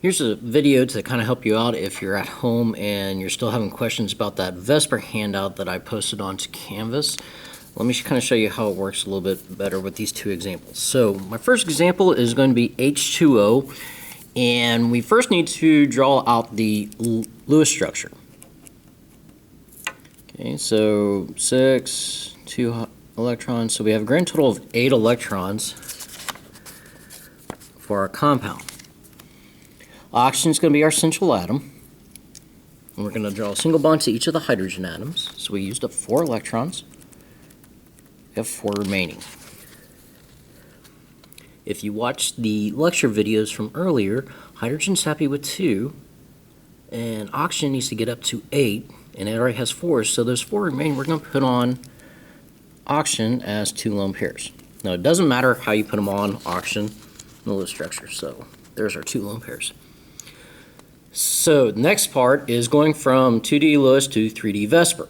Here's a video to kind of help you out if you're at home and you're still having questions about that VSEPR handout that I posted onto Canvas. Let me kind of show you how it works a little bit better with these two examples. So my first example is going to be H2O, and we first need to draw out the Lewis structure. Okay, so 6, 2 electrons, so we have a grand total of 8 electrons for our compound. Oxygen is going to be our central atom, and we're going to draw a single bond to each of the hydrogen atoms. So we used up 4 electrons. We have 4 remaining. If you watched the lecture videos from earlier, hydrogen's happy with 2, and oxygen needs to get up to 8, and it already has 4, so those 4 remaining, we're going to put on oxygen as 2 lone pairs. Now, it doesn't matter how you put them on oxygen in the Lewis structure, so there's our 2 lone pairs. So the next part is going from 2D Lewis to 3D VSEPR.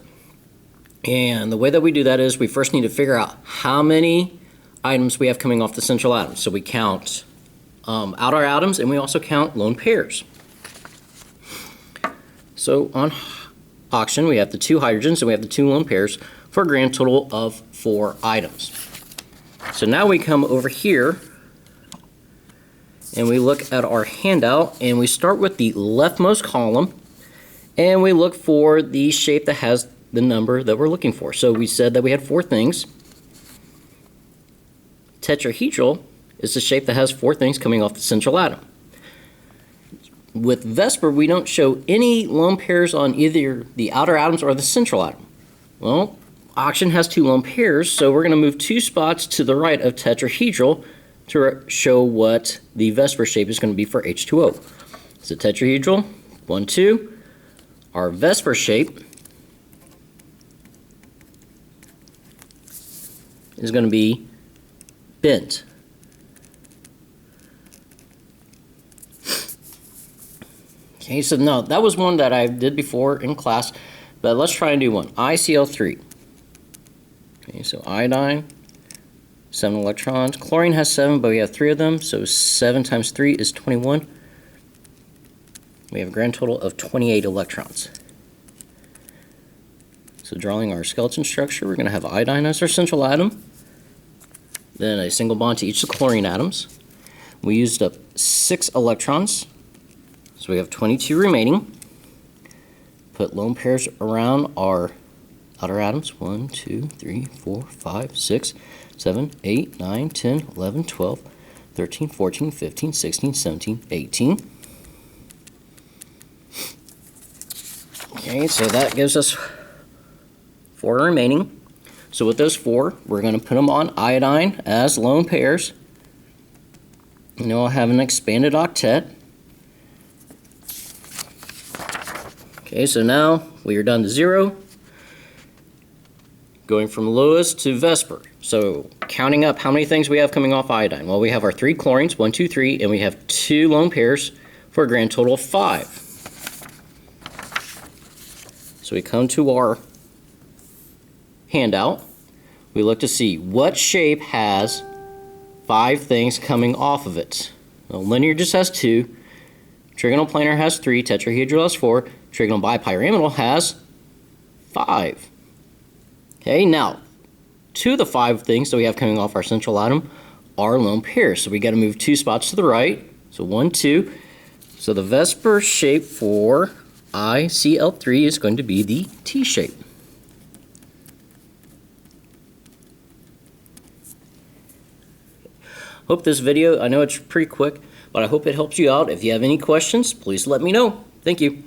And the way that we do that is we first need to figure out how many items we have coming off the central atom. So we count outer atoms, and we also count lone pairs. So on oxygen, we have the 2 hydrogens and we have the 2 lone pairs for a grand total of 4 items. So now we come over here and we look at our handout, and we start with the leftmost column, and we look for the shape that has the number that we're looking for. So we said that we had 4 things. Tetrahedral is the shape that has 4 things coming off the central atom. With VSEPR, we don't show any lone pairs on either the outer atoms or the central atom. Well, oxygen has 2 lone pairs, so we're going to move 2 spots to the right of tetrahedral to show what the VSEPR shape is going to be for H2O. So tetrahedral, 1, 2. Our VSEPR shape is going to be bent. Okay, so no, that was one that I did before in class, but let's try and do one. ICl3. Okay, so iodine, 7 electrons. Chlorine has 7, but we have 3 of them, so 7 times 3 is 21. We have a grand total of 28 electrons. So drawing our skeleton structure, we're going to have iodine as our central atom, then a single bond to each of the chlorine atoms. We used up 6 electrons, so we have 22 remaining. Put lone pairs around our outer atoms. 1, 2, 3, 4, 5, 6, 7, 8, 9, 10, 11, 12, 13, 14, 15, 16, 17, 18. Okay, so that gives us 4 remaining. So with those 4, we're going to put them on iodine as lone pairs. And then we'll have an expanded octet. Okay, so now we are down to 0. Going from Lewis to VSEPR. So counting up how many things we have coming off iodine. Well, we have our 3 chlorines, 1, 2, 3, and we have 2 lone pairs for a grand total of 5. So we come to our handout. We look to see what shape has 5 things coming off of it. Well, linear just has 2. Trigonal planar has 3. Tetrahedral has 4. Trigonal bipyramidal has 5. Okay, now 2 of the 5 things that we have coming off our central atom are lone pairs. So we got to move 2 spots to the right. So 1, 2. So the VSEPR shape for ICl3 is going to be the T shape. Hope this video, I know it's pretty quick, but I hope it helps you out. If you have any questions, please let me know. Thank you.